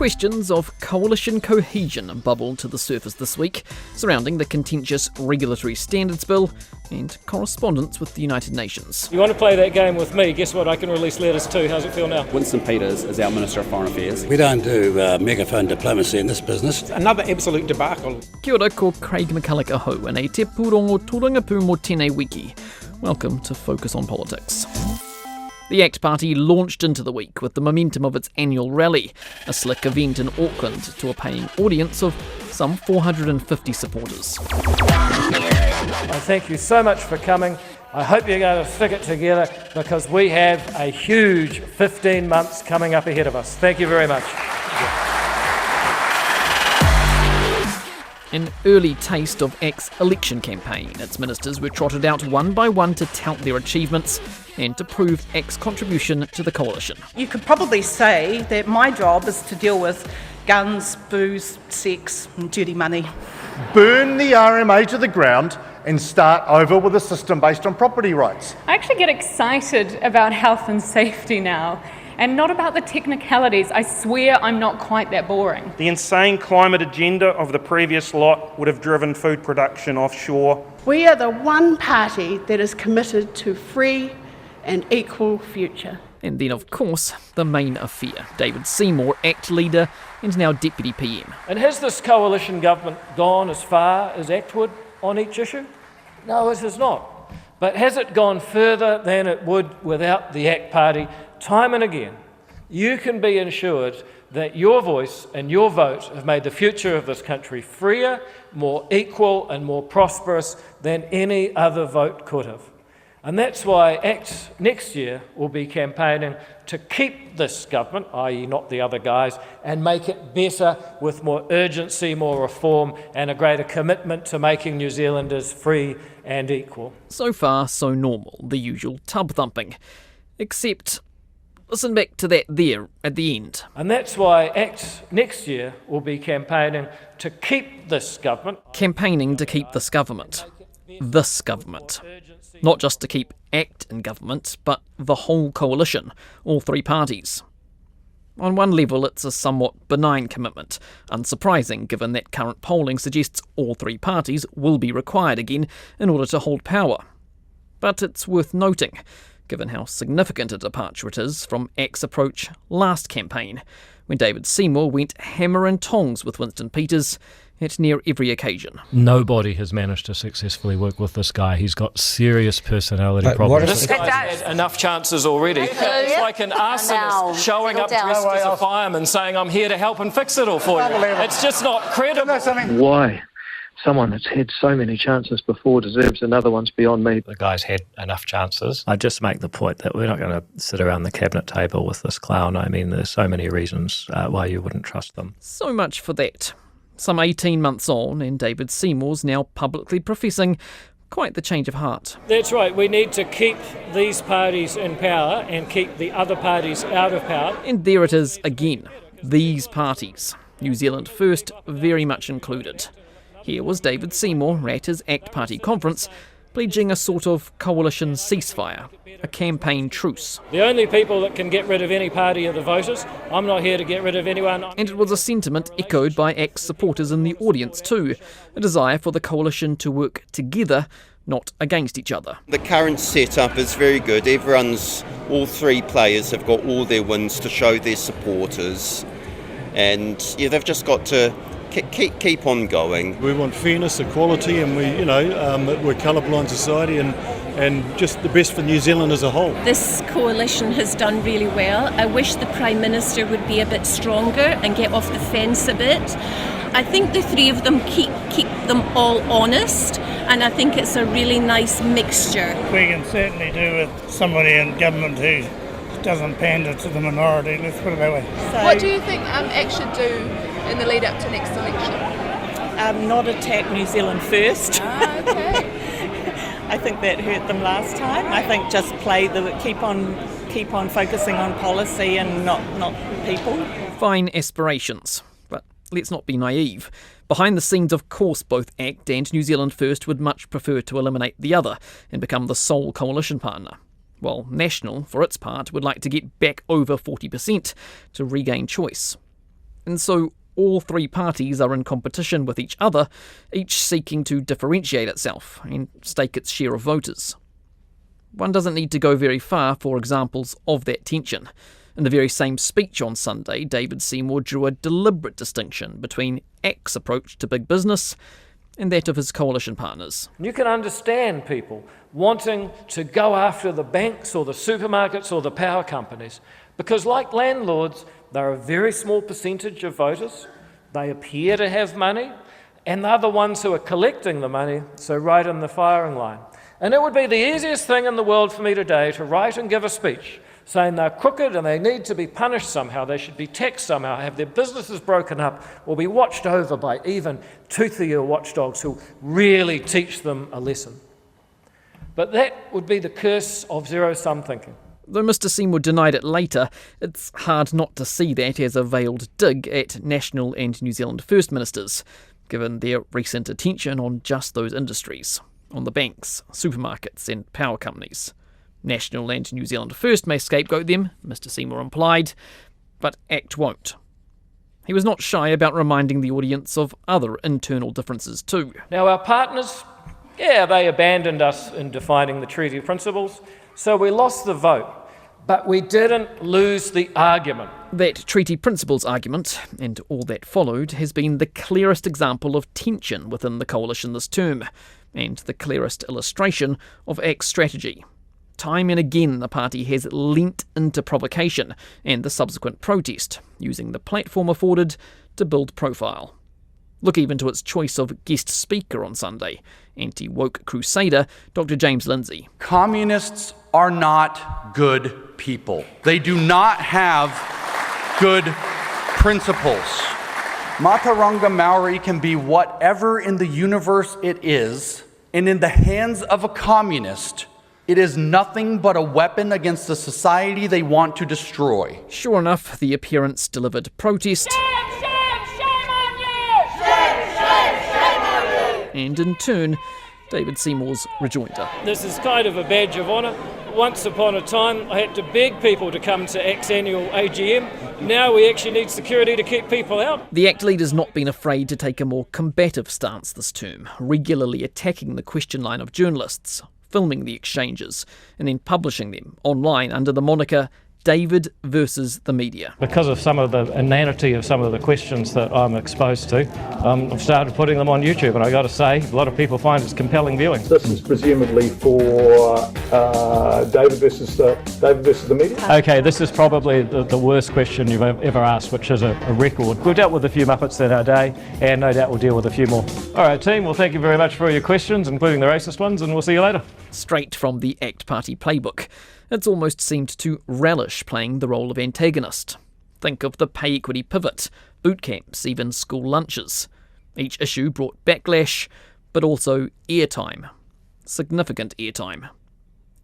Questions of coalition cohesion bubbled to the surface this week, surrounding the contentious Regulatory Standards Bill and correspondence with the United Nations. You want to play that game with me? Guess what? I can release letters too. How's it feel now? Winston Peters is our Minister of Foreign Affairs. We don't do megaphone diplomacy in this business. Another absolute debacle. Kia ora, ko Craig McCulloch aho, and e te pūrongo tūrangapu mō tēnei wiki. Welcome to Focus on Politics. The ACT Party launched into the week with the momentum of its annual rally, a slick event in Auckland to a paying audience of some 450 supporters. I thank you so much for coming. I hope you're going to stick it together because we have a huge 15 months coming up ahead of us. Thank you very much. An early taste of ACT's election campaign. Its ministers were trotted out one by one to tout their achievements and to prove ACT's contribution to the coalition. You could probably say that my job is to deal with guns, booze, sex and dirty money. Burn the RMA to the ground and start over with a system based on property rights. I actually get excited about health and safety now. And not about the technicalities. I swear I'm not quite that boring. The insane climate agenda of the previous lot would have driven food production offshore. We are the one party that is committed to free and equal future. And then, of course, the main affair. David Seymour, ACT leader and now Deputy PM. And has this coalition government gone as far as ACT would on each issue? No, it has not. But has it gone further than it would without the ACT Party? Time and again, you can be assured that your voice and your vote have made the future of this country freer, more equal and more prosperous than any other vote could have. And that's why ACT next year will be campaigning to keep this government, i.e. not the other guys, and make it better with more urgency, more reform and a greater commitment to making New Zealanders free and equal. So far, so normal, the usual tub thumping. Except, listen back to that there at the end. And that's why ACT next year will be campaigning to keep this government. Campaigning to keep this government. This government. Not just to keep ACT in government, but the whole coalition, all three parties. On one level, it's a somewhat benign commitment, unsurprising given that current polling suggests all three parties will be required again in order to hold power. But it's worth noting, given how significant a departure it is from ACT's approach last campaign, when David Seymour went hammer and tongs with Winston Peters at near every occasion. Nobody has managed to successfully work with this guy. He's got serious personality problems. This guy's had enough chances already. It's like an arsonist showing up dressed as a fireman saying, I'm here to help and fix it all for you. It's just not credible. Why someone that's had so many chances before deserves another one's beyond me. The guy's had enough chances. I just make the point that we're not going to sit around the cabinet table with this clown. I mean, there's so many reasons why you wouldn't trust them. So much for that. Some 18 months on, and David Seymour's now publicly professing quite the change of heart. That's right. We need to keep these parties in power and keep the other parties out of power. And there it is again. These parties. New Zealand First very much included. Here was David Seymour at his ACT Party conference, pledging a sort of coalition ceasefire, a campaign truce. The only people that can get rid of any party are the voters. I'm not here to get rid of anyone. And it was a sentiment echoed by ACT supporters in the audience too, a desire for the coalition to work together, not against each other. The current setup is very good. All three players have got all their wins to show their supporters, and they've just got to keep on going. We want fairness, equality, and we're colourblind society, and just the best for New Zealand as a whole. This coalition has done really well. I wish the Prime Minister would be a bit stronger and get off the fence a bit. I think the three of them keep them all honest, and I think it's a really nice mixture. We can certainly do with somebody in government who doesn't pander to the minority, let's put it that way. What do you think ACT should do in the lead up to next election? Not attack New Zealand First. Okay. I think that hurt them last time. I think just keep on focusing on policy and not people. Fine aspirations, but let's not be naive. Behind the scenes, of course, both ACT and New Zealand First would much prefer to eliminate the other and become the sole coalition partner. While National, for its part, would like to get back over 40% to regain choice. And so all three parties are in competition with each other, each seeking to differentiate itself and stake its share of voters. One doesn't need to go very far for examples of that tension. In the very same speech on Sunday, David Seymour drew a deliberate distinction between ACT's approach to big business and that of his coalition partners. You can understand people wanting to go after the banks or the supermarkets or the power companies because, like landlords, they're a very small percentage of voters. They appear to have money, and they're the ones who are collecting the money, so right in the firing line. And it would be the easiest thing in the world for me today to write and give a speech saying they're crooked and they need to be punished somehow, they should be taxed somehow, have their businesses broken up, or be watched over by even toothier watchdogs who really teach them a lesson. But that would be the curse of zero-sum thinking. Though Mr Seymour denied it later, it's hard not to see that as a veiled dig at National and New Zealand First Ministers, given their recent attention on just those industries, on the banks, supermarkets and power companies. National and New Zealand First may scapegoat them, Mr Seymour implied, but ACT won't. He was not shy about reminding the audience of other internal differences too. Now our partners, they abandoned us in defining the treaty principles, so we lost the vote. But we didn't lose the argument. That treaty principles argument, and all that followed, has been the clearest example of tension within the coalition this term, and the clearest illustration of ACT's strategy. Time and again the party has leant into provocation and the subsequent protest, using the platform afforded to build profile. Look even to its choice of guest speaker on Sunday, anti-woke crusader Dr. James Lindsay. Communists are not good people. They do not have good principles. Mataranga Maori can be whatever in the universe it is, and in the hands of a communist, it is nothing but a weapon against the society they want to destroy. Sure enough, the appearance delivered protest. And in turn, David Seymour's rejoinder. This is kind of a badge of honour. Once upon a time, I had to beg people to come to ACT's annual AGM. Now we actually need security to keep people out. The ACT leader's not been afraid to take a more combative stance this term, regularly attacking the question line of journalists, filming the exchanges, and then publishing them online under the moniker David versus the media. Because of some of the inanity of some of the questions that I'm exposed to, I've started putting them on YouTube, and I got to say, a lot of people find it's compelling viewing. This is presumably for David versus the media? Okay, this is probably the worst question you've ever asked, which is a record. We've dealt with a few Muppets in our day, and no doubt we'll deal with a few more. All right, team, well, thank you very much for all your questions, including the racist ones, and we'll see you later. Straight from the ACT Party playbook. It's almost seemed to relish playing the role of antagonist. Think of the pay equity pivot, boot camps, even school lunches. Each issue brought backlash, but also airtime. Significant airtime.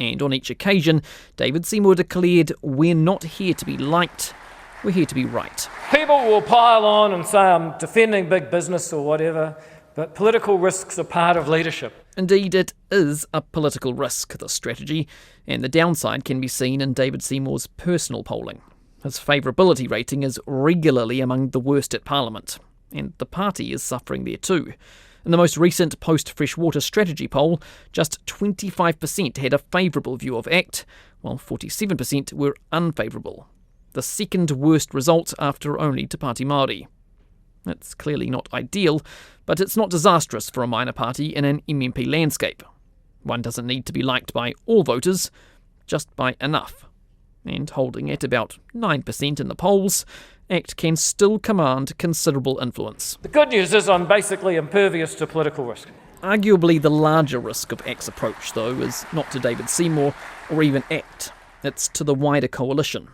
And on each occasion, David Seymour declared, "We're not here to be liked, we're here to be right." People will pile on and say I'm defending big business or whatever, but political risks are part of leadership. Indeed, it is a political risk, this strategy, and the downside can be seen in David Seymour's personal polling. His favourability rating is regularly among the worst at Parliament, and the party is suffering there too. In the most recent post-Freshwater strategy poll, just 25% had a favourable view of ACT, while 47% were unfavourable. The second worst result after only Te Pāti Māori. It's clearly not ideal, but it's not disastrous for a minor party in an MMP landscape. One doesn't need to be liked by all voters, just by enough. And holding at about 9% in the polls, ACT can still command considerable influence. The good news is I'm basically impervious to political risk. Arguably the larger risk of ACT's approach, though, is not to David Seymour or even ACT. It's to the wider coalition.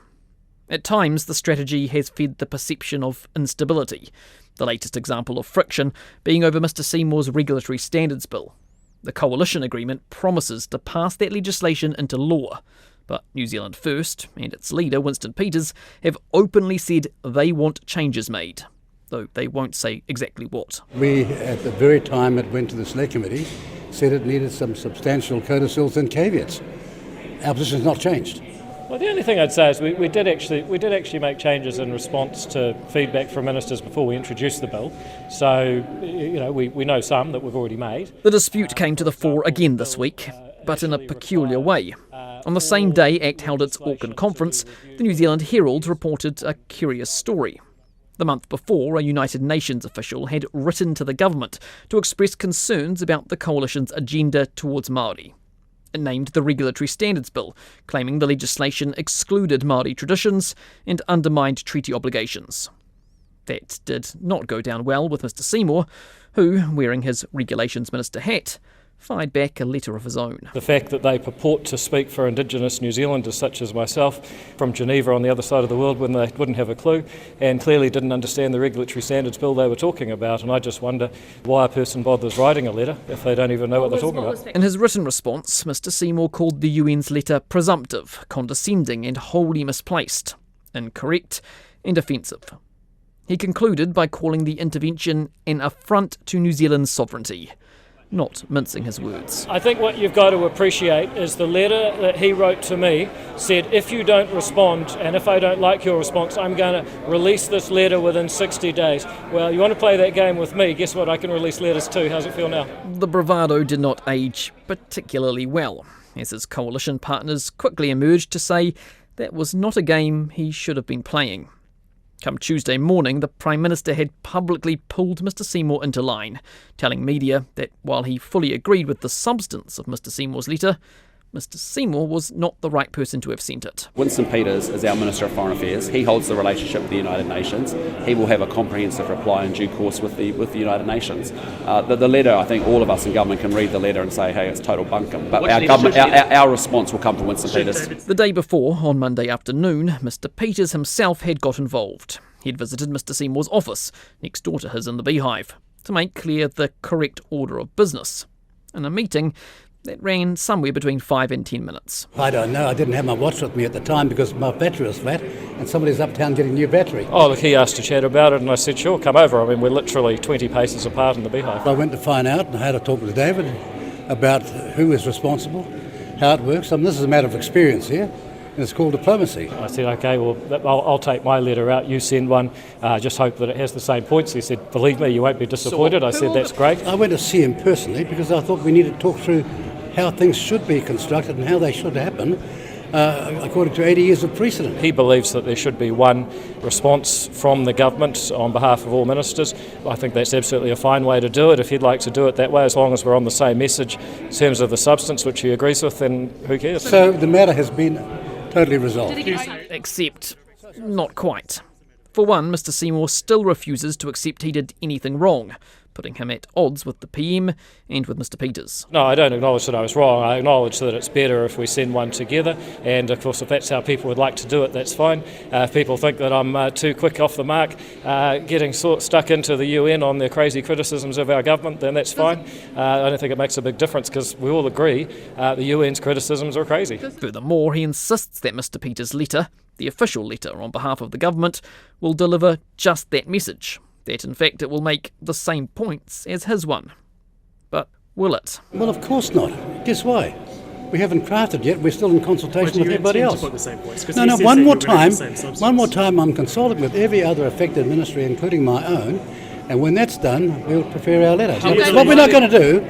At times, the strategy has fed the perception of instability, the latest example of friction being over Mr Seymour's Regulatory Standards Bill. The coalition agreement promises to pass that legislation into law, but New Zealand First and its leader, Winston Peters, have openly said they want changes made, though they won't say exactly what. We, at the very time it went to the Select Committee, said it needed some substantial codicils and caveats. Our position has not changed. Well, the only thing I'd say is we did actually make changes in response to feedback from ministers before we introduced the bill. So, we know some that we've already made. The dispute came to the fore again this week, but in a peculiar way. On the same day ACT held its Auckland conference, the New Zealand Herald reported a curious story. The month before, a United Nations official had written to the government to express concerns about the coalition's agenda towards Māori. It named the Regulatory Standards Bill, claiming the legislation excluded Māori traditions and undermined treaty obligations. That did not go down well with Mr Seymour, who, wearing his Regulations Minister hat, fired back a letter of his own. The fact that they purport to speak for Indigenous New Zealanders such as myself from Geneva on the other side of the world when they wouldn't have a clue and clearly didn't understand the Regulatory Standards Bill they were talking about, and I just wonder why a person bothers writing a letter if they don't even know what they're talking about. In his written response, Mr Seymour called the UN's letter presumptive, condescending and wholly misplaced, incorrect and offensive. He concluded by calling the intervention an affront to New Zealand's sovereignty, not mincing his words. I think what you've got to appreciate is the letter that he wrote to me said, if you don't respond and if I don't like your response, I'm going to release this letter within 60 days. Well, you want to play that game with me, guess what, I can release letters too. How's it feel now? The bravado did not age particularly well, as his coalition partners quickly emerged to say that was not a game he should have been playing. Come Tuesday morning, the Prime Minister had publicly pulled Mr Seymour into line, telling media that while he fully agreed with the substance of Mr Seymour's letter, Mr Seymour was not the right person to have sent it. Winston Peters is our Minister of Foreign Affairs. He holds the relationship with the United Nations. He will have a comprehensive reply in due course with the United Nations. The letter, I think all of us in government can read the letter and say, hey, it's total bunkum. But our response will come from Winston Peters. The day before, on Monday afternoon, Mr Peters himself had got involved. He'd visited Mr Seymour's office, next door to his in the Beehive, to make clear the correct order of business. In a meeting that ran somewhere between 5 and 10 minutes. I don't know. I didn't have my watch with me at the time because my battery was flat and somebody's uptown getting a new battery. Oh, look, he asked to chat about it and I said, sure, come over. I mean, we're literally 20 paces apart in the Beehive. I went to find out and I had a talk with David about who is responsible, how it works. I mean, this is a matter of experience here. And it's called diplomacy. I said, OK, well, I'll take my letter out, you send one, just hope that it has the same points. He said, believe me, you won't be disappointed. I said, that's great. I went to see him personally because I thought we needed to talk through how things should be constructed and how they should happen, according to 80 years of precedent. He believes that there should be one response from the government on behalf of all ministers. I think that's absolutely a fine way to do it. If he'd like to do it that way, as long as we're on the same message in terms of the substance which he agrees with, then who cares? So the matter has been totally resolved. Except, not quite. For one, Mr Seymour still refuses to accept he did anything wrong, putting him at odds with the PM and with Mr Peters. No, I don't acknowledge that I was wrong. I acknowledge that it's better if we send one together, and of course if that's how people would like to do it, that's fine. If people think that I'm too quick off the mark, getting stuck into the UN on their crazy criticisms of our government, then that's fine. I don't think it makes a big difference because we all agree the UN's criticisms are crazy. Furthermore, he insists that Mr Peters' letter, the official letter on behalf of the government, will deliver just that message. That, in fact, it will make the same points as his one. But will it? Well, of course not. Guess why? We haven't crafted yet. We're still in consultation with everybody else. No, one more time I'm consulting with every other affected ministry, including my own, and when that's done, we'll prepare our letter. What we're not going to do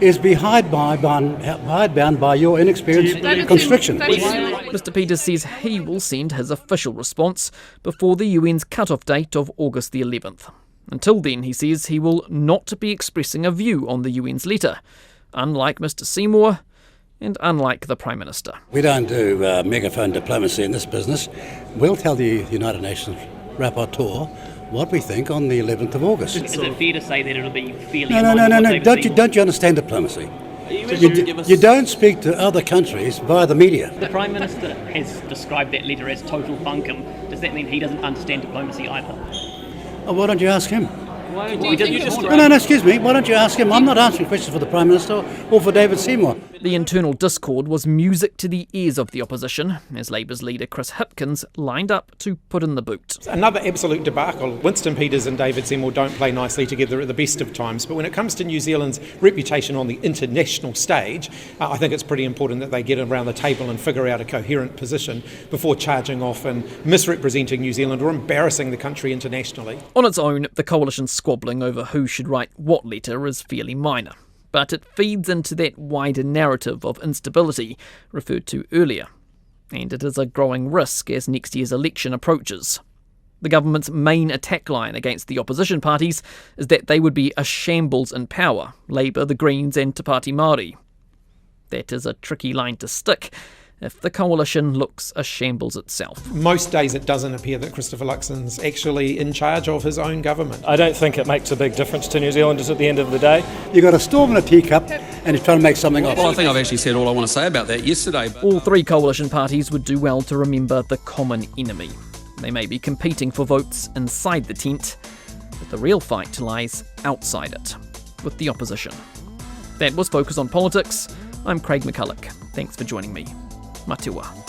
is be hidebound by your inexperienced constriction. Mr Peters says he will send his official response before the UN's cut-off date of August the 11th. Until then, he says he will not be expressing a view on the UN's letter, unlike Mr Seymour and unlike the Prime Minister. We don't do megaphone diplomacy in this business. We'll tell the United Nations rapporteur what we think on the 11th of August. Is it fair to say that it'll be fairly... No. Don't you understand diplomacy? You don't speak to other countries via the media. The Prime Minister has described that letter as total bunkum. Does that mean he doesn't understand diplomacy either? Oh, why don't you ask him? No, excuse me. Why don't you ask him? I'm not answering questions for the Prime Minister or for David Seymour. The internal discord was music to the ears of the opposition, as Labour's leader Chris Hipkins lined up to put in the boot. Another absolute debacle. Winston Peters and David Seymour don't play nicely together at the best of times, but when it comes to New Zealand's reputation on the international stage, I think it's pretty important that they get around the table and figure out a coherent position before charging off and misrepresenting New Zealand or embarrassing the country internationally. On its own, the coalition squabbling over who should write what letter is fairly minor, but it feeds into that wider narrative of instability referred to earlier, and it is a growing risk as next year's election approaches. The government's main attack line against the opposition parties is that they would be a shambles in power, Labour, the Greens and Te Pāti Māori. That is a tricky line to stick if the coalition looks a shambles itself. Most days it doesn't appear that Christopher Luxon's actually in charge of his own government. I don't think it makes a big difference to New Zealanders at the end of the day. You've got a storm in a teacup and you're trying to make something of it. Well, I think I've actually said all I want to say about that yesterday. All three coalition parties would do well to remember the common enemy. They may be competing for votes inside the tent, but the real fight lies outside it, with the opposition. That was Focus on Politics. I'm Craig McCulloch. Thanks for joining me. Matua.